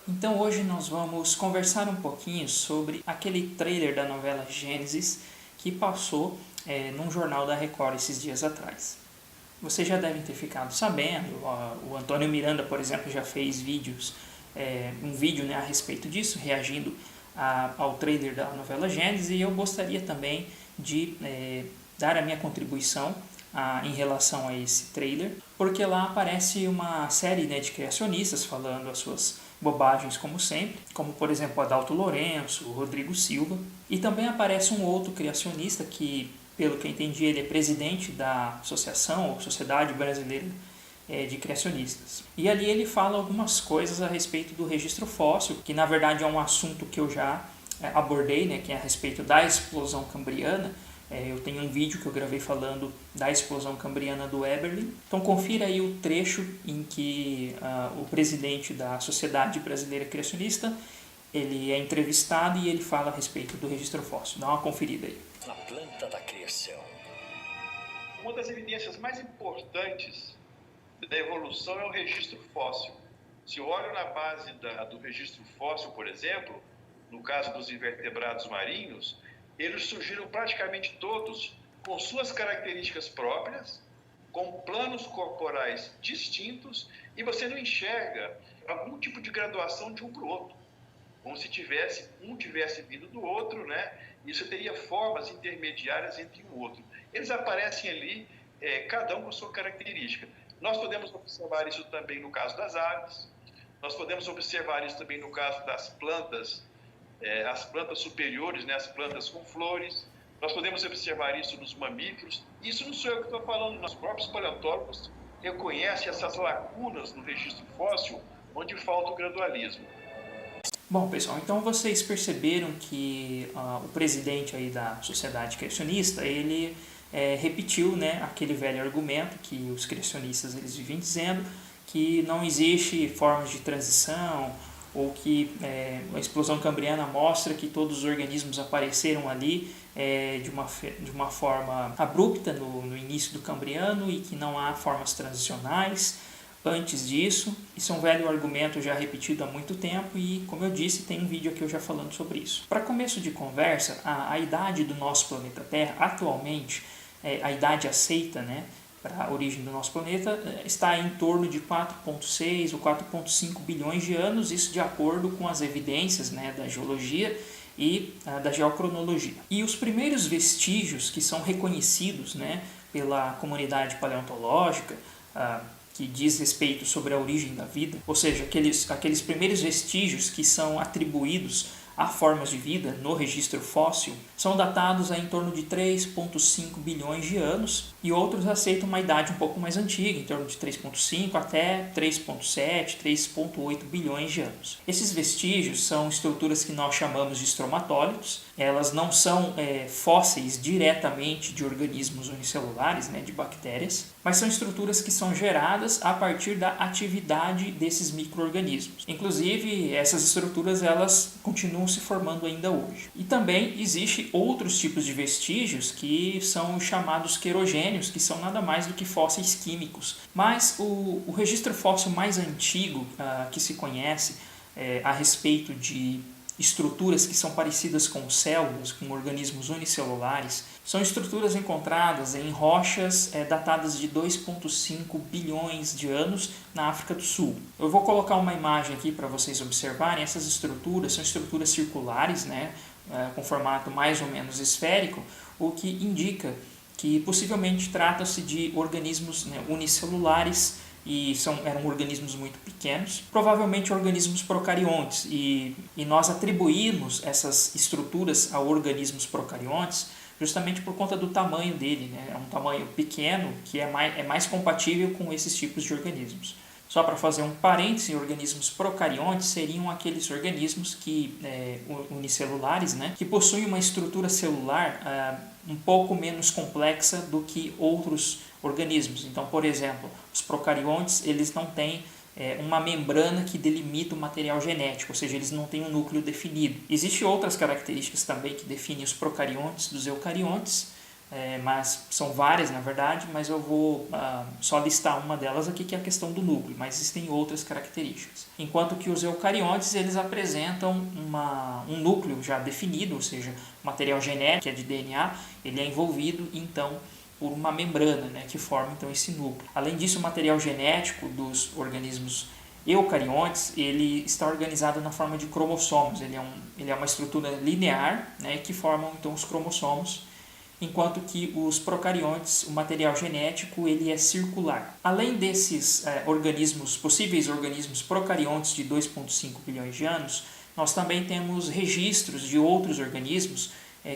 Então hoje nós vamos conversar um pouquinho sobre aquele trailer da novela Gênesis que passou num jornal da Record esses dias atrás. Vocês já devem ter ficado sabendo, o Antônio Miranda, por exemplo, já fez um vídeo a respeito disso, reagindo ao trailer da novela Gênesis, e eu gostaria também de dar a minha contribuição em relação a esse trailer, porque lá aparece uma série de criacionistas falando as suas bobagens como sempre, como por exemplo Adalto Lourenço, Rodrigo Silva, e também aparece um outro criacionista que, pelo que eu entendi, ele é presidente da associação ou Sociedade Brasileira de Criacionistas. E ali ele fala algumas coisas a respeito do registro fóssil, que na verdade é um assunto que eu já abordei, que é a respeito da explosão cambriana. Eu tenho um vídeo que eu gravei falando da explosão cambriana do Eberlin. Então confira aí o trecho em que o presidente da Sociedade Brasileira Criacionista ele é entrevistado e ele fala a respeito do registro fóssil. Dá uma conferida aí. A planta da criação. Uma das evidências mais importantes da evolução é o registro fóssil. Se eu olho na base do registro fóssil, por exemplo, no caso dos invertebrados marinhos, eles surgiram praticamente todos com suas características próprias, com planos corporais distintos, e você não enxerga algum tipo de graduação de um para o outro, como se um tivesse vindo do outro, e você teria formas intermediárias entre um e outro. Eles aparecem ali, cada um com sua característica. Nós podemos observar isso também no caso das aves, nós podemos observar isso também no caso das plantas, as plantas superiores, as plantas com flores. Nós podemos observar isso nos mamíferos. Isso não sou eu que estou falando, os próprios paleontólogos reconhecem essas lacunas no registro fóssil, onde falta o gradualismo. Bom, pessoal, então vocês perceberam que o presidente aí da Sociedade Criacionista, ele repetiu aquele velho argumento que os criacionistas eles vivem dizendo, que não existe formas de transição, ou que a explosão cambriana mostra que todos os organismos apareceram ali de uma forma abrupta no início do Cambriano e que não há formas transicionais antes disso. Isso é um velho argumento já repetido há muito tempo e, como eu disse, tem um vídeo aqui eu já falando sobre isso. Para começo de conversa, a idade do nosso planeta Terra, atualmente, a idade aceita, para a origem do nosso planeta, está em torno de 4,6 ou 4,5 bilhões de anos, isso de acordo com as evidências da geologia e da geocronologia. E os primeiros vestígios que são reconhecidos pela comunidade paleontológica, que diz respeito sobre a origem da vida, ou seja, aqueles primeiros vestígios que são atribuídos a formas de vida no registro fóssil, são datados em torno de 3,5 bilhões de anos, e outros aceitam uma idade um pouco mais antiga, em torno de 3,5 até 3,7, 3,8 bilhões de anos. Esses vestígios são estruturas que nós chamamos de estromatólitos. Elas não são fósseis diretamente de organismos unicelulares, de bactérias, mas são estruturas que são geradas a partir da atividade desses micro-organismos. Inclusive, essas estruturas elas continuam se formando ainda hoje. E também existem outros tipos de vestígios que são chamados querogênios, que são nada mais do que fósseis químicos. Mas o registro fóssil mais antigo que se conhece a respeito de estruturas que são parecidas com células, com organismos unicelulares, são estruturas encontradas em rochas datadas de 2,5 bilhões de anos na África do Sul. Eu vou colocar uma imagem aqui para vocês observarem. Essas estruturas são estruturas circulares, com formato mais ou menos esférico, o que indica que possivelmente trata-se de organismos unicelulares, e eram organismos muito pequenos, provavelmente organismos procariontes, e nós atribuímos essas estruturas a organismos procariontes justamente por conta do tamanho dele, É um tamanho pequeno que é mais compatível com esses tipos de organismos. Só para fazer um parêntese, organismos procariontes seriam aqueles organismos unicelulares, que possuem uma estrutura celular um pouco menos complexa do que outros organismos. Então, por exemplo, os procariontes eles não têm uma membrana que delimita o material genético, ou seja, eles não têm um núcleo definido. Existem outras características também que definem os procariontes dos eucariontes, mas são várias na verdade, mas eu vou só listar uma delas aqui, que é a questão do núcleo, mas existem outras características. Enquanto que os eucariontes, eles apresentam um núcleo já definido, ou seja, o material genético, que é de DNA, ele é envolvido então por uma membrana, né, que forma então esse núcleo. Além disso, o material genético dos organismos eucariontes, ele está organizado na forma de cromossomos. Ele é uma estrutura linear, né, que formam então os cromossomos, enquanto que os procariontes, o material genético, ele é circular. Além desses possíveis organismos procariontes de 2,5 bilhões de anos, nós também temos registros de outros organismos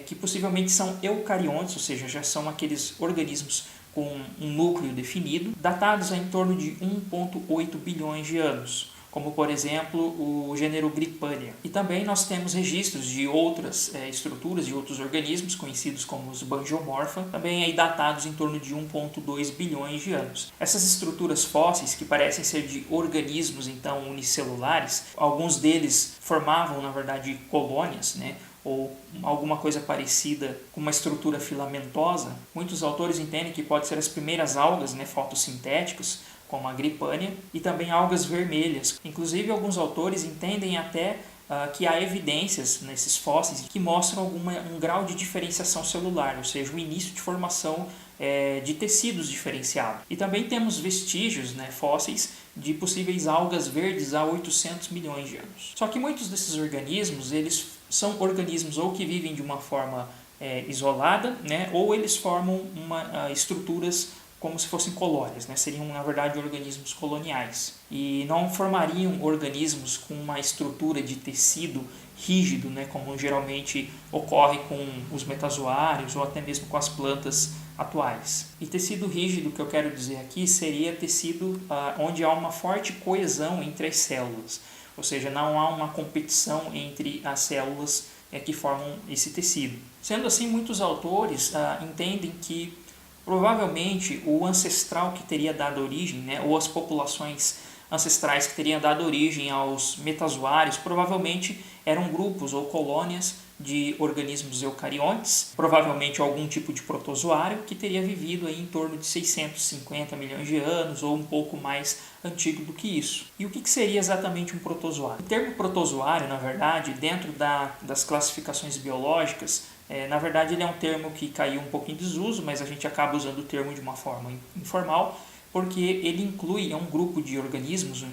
que possivelmente são eucariontes, ou seja, já são aqueles organismos com um núcleo definido, datados em torno de 1,8 bilhões de anos, como por exemplo o gênero Gripania. E também nós temos registros de outras estruturas, de outros organismos, conhecidos como os Bangiomorpha, também aí datados em torno de 1,2 bilhões de anos. Essas estruturas fósseis, que parecem ser de organismos então unicelulares, alguns deles formavam na verdade colônias, né, ou alguma coisa parecida com uma estrutura filamentosa. Muitos autores entendem que pode ser as primeiras algas, né, fotossintéticas, como a Gripania, e também algas vermelhas. Inclusive, alguns autores entendem até que há evidências nesses fósseis que mostram um grau de diferenciação celular, ou seja, o início de formação de tecidos diferenciados. E também temos vestígios, né, fósseis de possíveis algas verdes há 800 milhões de anos. Só que muitos desses organismos, eles são organismos ou que vivem de uma forma isolada, né, ou eles formam estruturas como se fossem colônias, né? Seriam, na verdade, organismos coloniais. E não formariam organismos com uma estrutura de tecido rígido, né? Como geralmente ocorre com os metazoários ou até mesmo com as plantas atuais. E tecido rígido, que eu quero dizer aqui, seria tecido onde há uma forte coesão entre as células. Ou seja, não há uma competição entre as células que formam esse tecido. Sendo assim, muitos autores entendem que provavelmente o ancestral que teria dado origem, né, ou as populações ancestrais que teriam dado origem aos metazoários, provavelmente eram grupos ou colônias de organismos eucariontes, provavelmente algum tipo de protozoário que teria vivido aí em torno de 650 milhões de anos ou um pouco mais antigo do que isso. E o que seria exatamente um protozoário? O termo protozoário, na verdade, dentro das classificações biológicas, na verdade ele é um termo que caiu um pouco em desuso, mas a gente acaba usando o termo de uma forma informal, porque ele inclui um grupo de organismos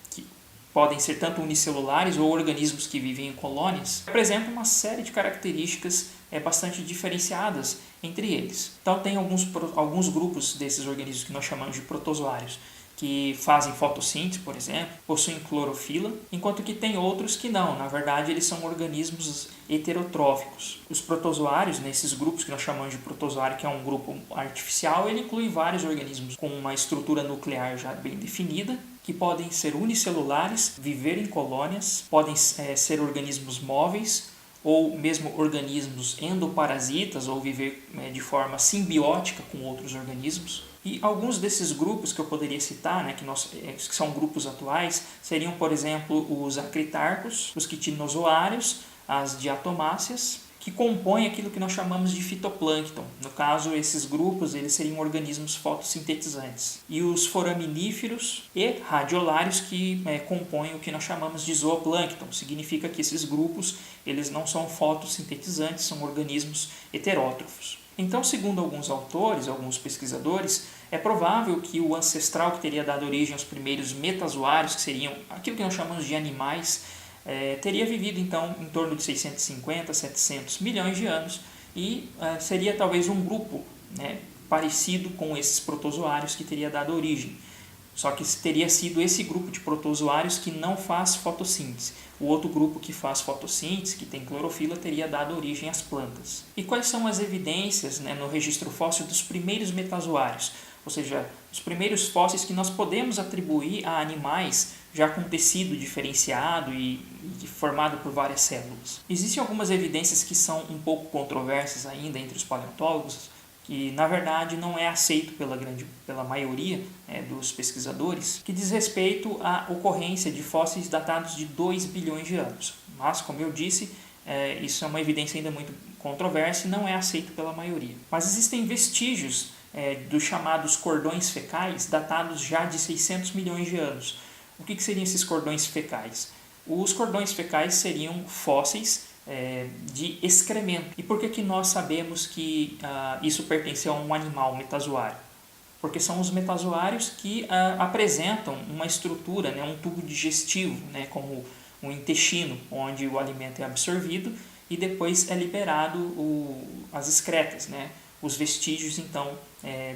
que podem ser tanto unicelulares ou organismos que vivem em colônias, que apresentam uma série de características bastante diferenciadas entre eles. Então tem alguns grupos desses organismos que nós chamamos de protozoários, que fazem fotossíntese, por exemplo, possuem clorofila, enquanto que tem outros que não. Na verdade, eles são organismos heterotróficos. Os protozoários, nesses grupos que nós chamamos de protozoário, que é um grupo artificial, ele inclui vários organismos com uma estrutura nuclear já bem definida, que podem ser unicelulares, viver em colônias, podem ser organismos móveis, ou mesmo organismos endoparasitas, ou viver de forma simbiótica com outros organismos. E alguns desses grupos que eu poderia citar, né, que são grupos atuais, seriam, por exemplo, os acritarcos, os quitinozoários, as diatomáceas, que compõem aquilo que nós chamamos de fitoplâncton. No caso, esses grupos eles seriam organismos fotossintetizantes. E os foraminíferos e radiolários, que compõem o que nós chamamos de zooplâncton. Significa que esses grupos eles não são fotossintetizantes, são organismos heterótrofos. Então, segundo alguns autores, alguns pesquisadores, é provável que o ancestral que teria dado origem aos primeiros metazoários, que seriam aquilo que nós chamamos de animais, teria vivido então em torno de 650 a 700 milhões de anos e seria talvez um grupo, né, parecido com esses protozoários que teria dado origem. Só que teria sido esse grupo de protozoários que não faz fotossíntese. O outro grupo que faz fotossíntese, que tem clorofila, teria dado origem às plantas. E quais são as evidências, né, no registro fóssil dos primeiros metazoários? Ou seja, os primeiros fósseis que nós podemos atribuir a animais já com tecido diferenciado e formado por várias células. Existem algumas evidências que são um pouco controversas ainda entre os paleontólogos, que na verdade não é aceito pela maioria dos pesquisadores, que diz respeito à ocorrência de fósseis datados de 2 bilhões de anos. Mas, como eu disse, isso é uma evidência ainda muito controversa e não é aceito pela maioria. Mas existem vestígios dos chamados cordões fecais datados já de 600 milhões de anos. O que seriam esses cordões fecais? Os cordões fecais seriam fósseis de excremento. E por que nós sabemos que isso pertence a um animal metazoário? Porque são os metazoários que apresentam uma estrutura, né, um tubo digestivo, né, como um intestino, onde o alimento é absorvido e depois é liberado as excretas, né, os vestígios então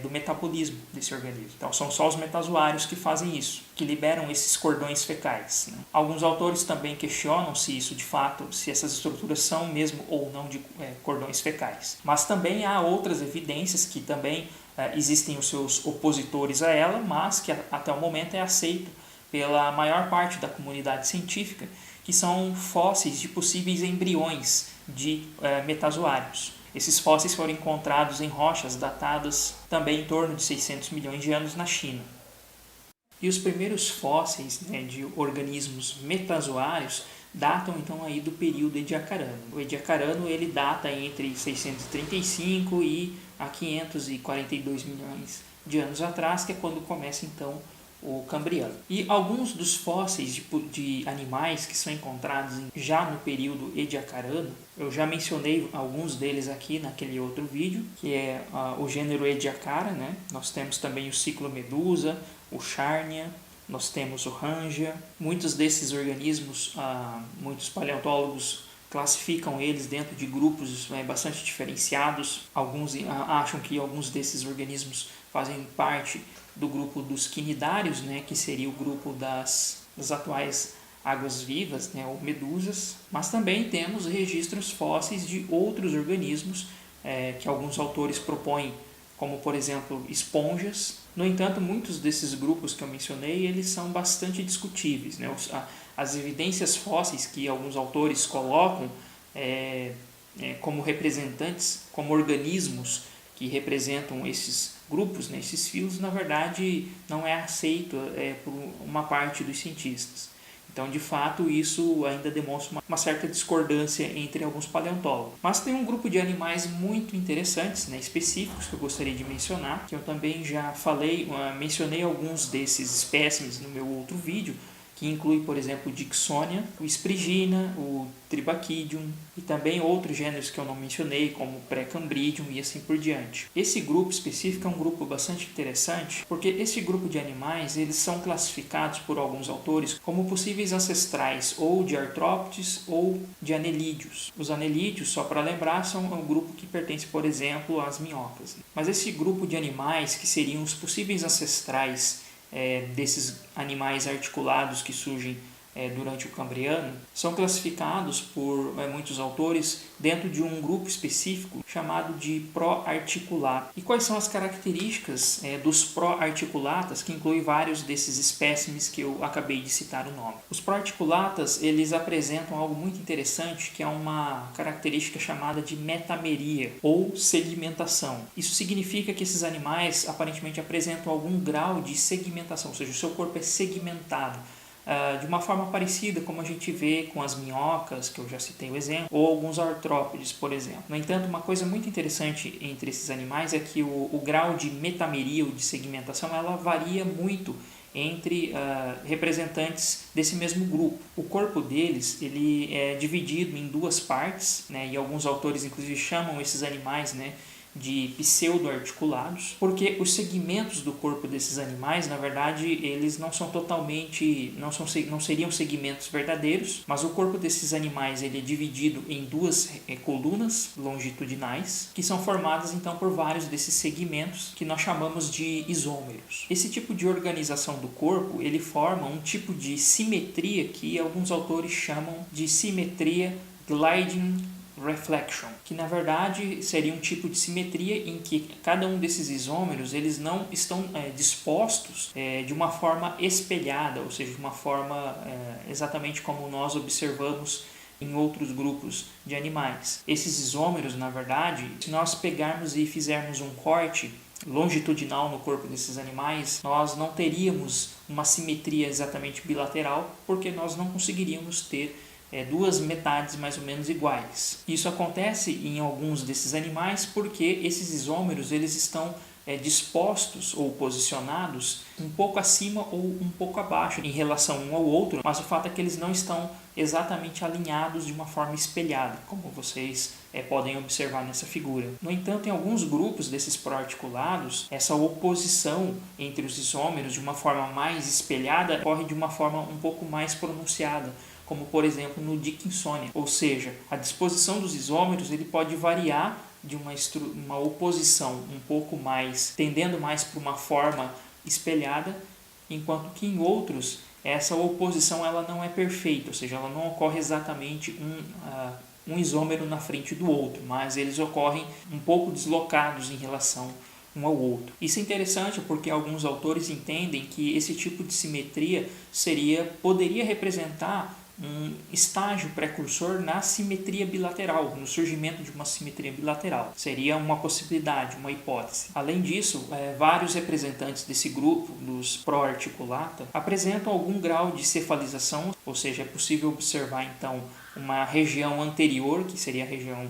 do metabolismo desse organismo. Então são só os metazoários que fazem isso, que liberam esses cordões fecais, né? Alguns autores também questionam se isso de fato, se essas estruturas são mesmo ou não de cordões fecais. Mas também há outras evidências que também existem os seus opositores a ela, mas que até o momento é aceito pela maior parte da comunidade científica, que são fósseis de possíveis embriões de metazoários. Esses fósseis foram encontrados em rochas datadas também em torno de 600 milhões de anos na China. E os primeiros fósseis, né, de organismos metazoários datam então aí do período ediacarano. O ediacarano ele data entre 635 e a 542 milhões de anos atrás, que é quando começa então o Cambriano. E alguns dos fósseis de animais que são encontrados já no período ediacarano, eu já mencionei alguns deles aqui naquele outro vídeo, que é o gênero Ediacara, né? Nós temos também o ciclomedusa, o Charnia, nós temos o Rangia. Muitos desses organismos, muitos paleontólogos classificam eles dentro de grupos bastante diferenciados. Alguns acham que alguns desses organismos fazem parte do grupo dos quinidários, né, que seria o grupo das atuais águas-vivas, né, ou medusas. Mas também temos registros fósseis de outros organismos que alguns autores propõem, como por exemplo esponjas. No entanto, muitos desses grupos que eu mencionei, eles são bastante discutíveis, né? As evidências fósseis que alguns autores colocam como representantes, como organismos que representam esses grupos, né, esses filos, na verdade não é aceito por uma parte dos cientistas. Então, de fato, isso ainda demonstra uma certa discordância entre alguns paleontólogos. Mas tem um grupo de animais muito interessantes, né, específicos, que eu gostaria de mencionar, que eu também já mencionei alguns desses espécimes no meu outro vídeo, que inclui, por exemplo, o Dicksonia, o Sprigina, o Tribachidium e também outros gêneros que eu não mencionei, como o Precambridium e assim por diante. Esse grupo específico é um grupo bastante interessante, porque esse grupo de animais eles são classificados por alguns autores como possíveis ancestrais ou de artrópodes ou de anelídeos. Os anelídeos, só para lembrar, são um grupo que pertence, por exemplo, às minhocas. Mas esse grupo de animais que seriam os possíveis ancestrais desses animais articulados que surgem durante o Cambriano, são classificados por muitos autores dentro de um grupo específico chamado de proarticulato. E quais são as características dos proarticulatas, que inclui vários desses espécimes que eu acabei de citar o nome? Os proarticulatas, eles apresentam algo muito interessante, que é uma característica chamada de metameria, ou segmentação. Isso significa que esses animais aparentemente apresentam algum grau de segmentação, ou seja, o seu corpo é segmentado, de uma forma parecida como a gente vê com as minhocas, que eu já citei o exemplo, ou alguns artrópodes, por exemplo. No entanto, uma coisa muito interessante entre esses animais é que o grau de metameria ou de segmentação ela varia muito entre representantes desse mesmo grupo. O corpo deles ele é dividido em duas partes, né, e alguns autores inclusive chamam esses animais, né, de pseudo-articulados, porque os segmentos do corpo desses animais, na verdade, eles não são totalmente, não seriam segmentos verdadeiros, mas o corpo desses animais ele é dividido em duas colunas longitudinais, que são formadas então por vários desses segmentos que nós chamamos de isômeros. Esse tipo de organização do corpo, ele forma um tipo de simetria que alguns autores chamam de simetria gliding reflection, que na verdade seria um tipo de simetria em que cada um desses isômeros eles não estão dispostos de uma forma espelhada, ou seja, de uma forma exatamente como nós observamos em outros grupos de animais. Esses isômeros, na verdade, se nós pegarmos e fizermos um corte longitudinal no corpo desses animais, nós não teríamos uma simetria exatamente bilateral, porque nós não conseguiríamos ter duas metades mais ou menos iguais. Isso acontece em alguns desses animais porque esses isômeros eles estão dispostos ou posicionados um pouco acima ou um pouco abaixo em relação um ao outro, mas o fato é que eles não estão exatamente alinhados de uma forma espelhada, como vocês podem observar nessa figura. No entanto, em alguns grupos desses proarticulados, essa oposição entre os isômeros de uma forma mais espelhada ocorre de uma forma um pouco mais pronunciada, como por exemplo no Dickinsonia, ou seja, a disposição dos isômeros ele pode variar de uma oposição um pouco mais, tendendo mais para uma forma espelhada, enquanto que em outros essa oposição ela não é perfeita, ou seja, ela não ocorre exatamente um isômero na frente do outro, mas eles ocorrem um pouco deslocados em relação um ao outro. Isso é interessante porque alguns autores entendem que esse tipo de simetria poderia representar um estágio precursor na simetria bilateral, no surgimento de uma simetria bilateral. Seria uma possibilidade, uma hipótese. Além disso, vários representantes desse grupo, dos Proarticulata, apresentam algum grau de cefalização, ou seja, é possível observar então uma região anterior, que seria a região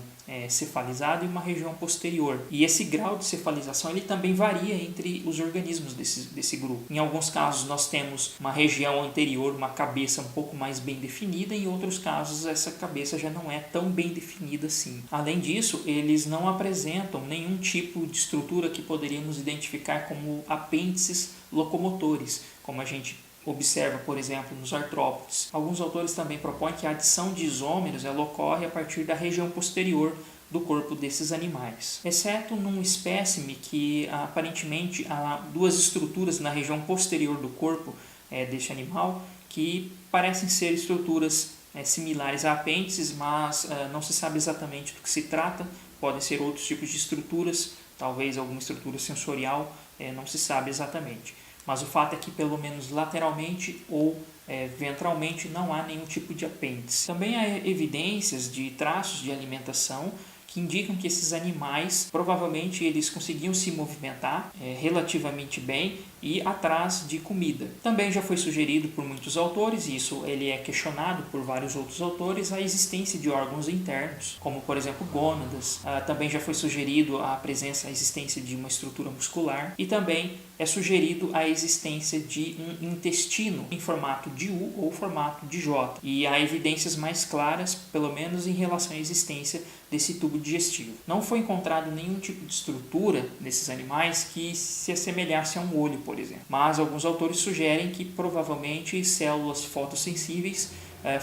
cefalizada, e uma região posterior. E esse grau de cefalização ele também varia entre os organismos desse grupo. Em alguns casos nós temos uma região anterior, uma cabeça um pouco mais bem definida, em outros casos essa cabeça já não é tão bem definida assim. Além disso, eles não apresentam nenhum tipo de estrutura que poderíamos identificar como apêndices locomotores, como a gente observa, por exemplo, nos artrópodes. Alguns autores também propõem que a adição de isômeros ela ocorre a partir da região posterior do corpo desses animais, exceto num espécime que aparentemente há duas estruturas na região posterior do corpo deste animal que parecem ser estruturas similares a apêndices, mas não se sabe exatamente do que se trata. Podem ser outros tipos de estruturas, talvez alguma estrutura sensorial, não se sabe exatamente. Mas o fato é que pelo menos lateralmente ou ventralmente não há nenhum tipo de apêndice. Também há evidências de traços de alimentação que indicam que esses animais provavelmente eles conseguiam se movimentar relativamente bem e atrás de comida. Também já foi sugerido por muitos autores, e isso ele é questionado por vários outros autores, a existência de órgãos internos, como por exemplo gônadas. Também já foi sugerido a existência de uma estrutura muscular, e também é sugerido a existência de um intestino em formato de U ou formato de J. E há evidências mais claras, pelo menos em relação à existência desse tubo digestivo. Não foi encontrado nenhum tipo de estrutura nesses animais que se assemelhasse a um olho, por exemplo. Mas alguns autores sugerem que provavelmente células fotossensíveis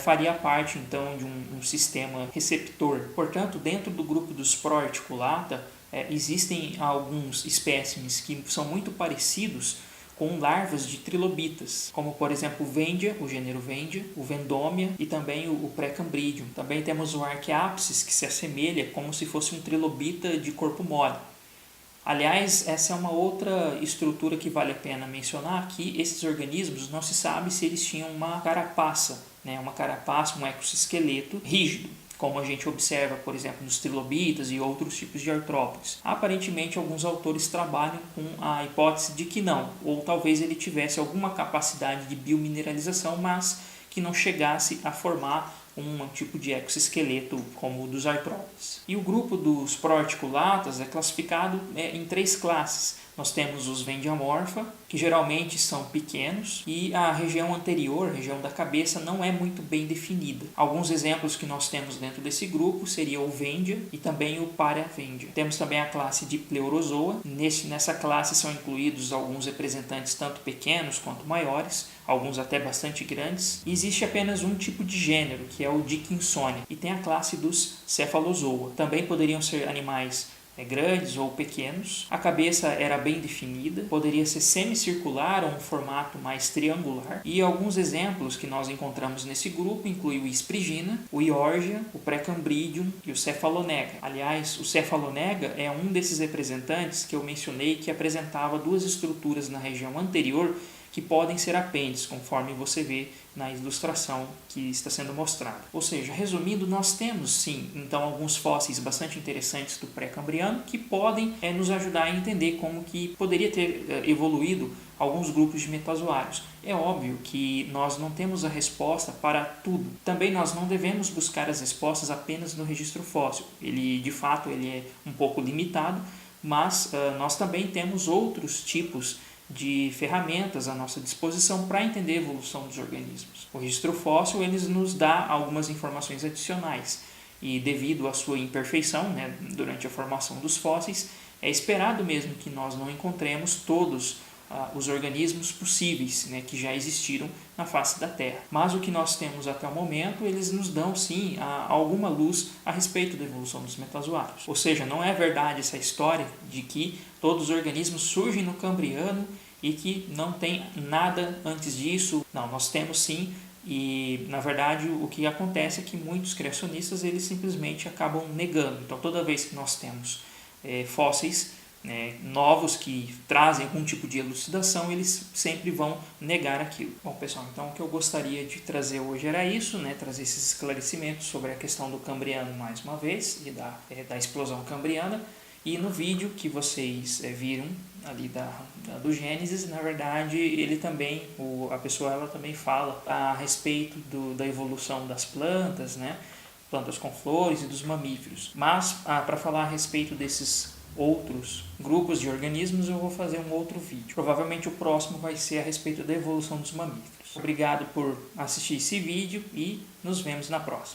faria parte então de um sistema receptor. Portanto, dentro do grupo dos Proarticulata, existem alguns espécimes que são muito parecidos com larvas de trilobitas, como por exemplo o Vendia, o gênero Vendia, o Vendômia e também o Precambridium. Também temos o Archaeapsis, que se assemelha como se fosse um trilobita de corpo mole. Aliás, essa é uma outra estrutura que vale a pena mencionar, que esses organismos não se sabe se eles tinham uma carapaça, um exoesqueleto rígido, como a gente observa, por exemplo, nos trilobitas e outros tipos de artrópodes. Aparentemente, alguns autores trabalham com a hipótese de que não, ou talvez ele tivesse alguma capacidade de biomineralização, mas que não chegasse a formar um tipo de exoesqueleto como o dos artrópodes. E o grupo dos Proarticulatas é classificado em 3 classes. Nós temos os Vendiamorpha, que geralmente são pequenos, e a região anterior, a região da cabeça, não é muito bem definida. Alguns exemplos que nós temos dentro desse grupo seriam o Vendia e também o Paravendia. Temos também a classe de Pleurozoa. Nessa classe são incluídos alguns representantes tanto pequenos quanto maiores, alguns até bastante grandes. E existe apenas um tipo de gênero, que é o Dickinsonia, e tem a classe dos Cephalozoa. Também poderiam ser animais grandes ou pequenos. A cabeça era bem definida, poderia ser semicircular ou um formato mais triangular. E alguns exemplos que nós encontramos nesse grupo incluem o Spriggina, o Eorgia, o Precambridium e o Cephalonega. Aliás, o Cephalonega é um desses representantes que eu mencionei que apresentava 2 estruturas na região anterior que podem ser apêndices, conforme você vê na ilustração que está sendo mostrada. Ou seja, resumindo, nós temos sim, então, alguns fósseis bastante interessantes do pré-cambriano que podem nos ajudar a entender como que poderia ter evoluído alguns grupos de metazoários. É óbvio que nós não temos a resposta para tudo. Também nós não devemos buscar as respostas apenas no registro fóssil. Ele, de fato, ele é um pouco limitado, mas nós também temos outros tipos de ferramentas à nossa disposição para entender a evolução dos organismos. O registro fóssil ele nos dá algumas informações adicionais e, devido à sua imperfeição, né, durante a formação dos fósseis, é esperado mesmo que nós não encontremos todos os organismos possíveis, né, que já existiram na face da Terra. Mas o que nós temos até o momento, eles nos dão sim alguma luz a respeito da evolução dos metazoários. Ou seja, não é verdade essa história de que todos os organismos surgem no Cambriano e que não tem nada antes disso. Não, nós temos sim, e na verdade o que acontece é que muitos criacionistas eles simplesmente acabam negando. Então toda vez que nós temos fósseis novos que trazem algum tipo de elucidação, eles sempre vão negar aquilo. Bom, pessoal, então o que eu gostaria de trazer hoje era isso, né? Trazer esses esclarecimentos sobre a questão do Cambriano mais uma vez e da explosão cambriana. E no vídeo que vocês viram ali do Gênesis, na verdade, ele também, a pessoa ela também fala a respeito da evolução das plantas, né? Plantas com flores e dos mamíferos. Mas para falar a respeito desses outros grupos de organismos, eu vou fazer um outro vídeo. Provavelmente o próximo vai ser a respeito da evolução dos mamíferos. Obrigado por assistir esse vídeo e nos vemos na próxima.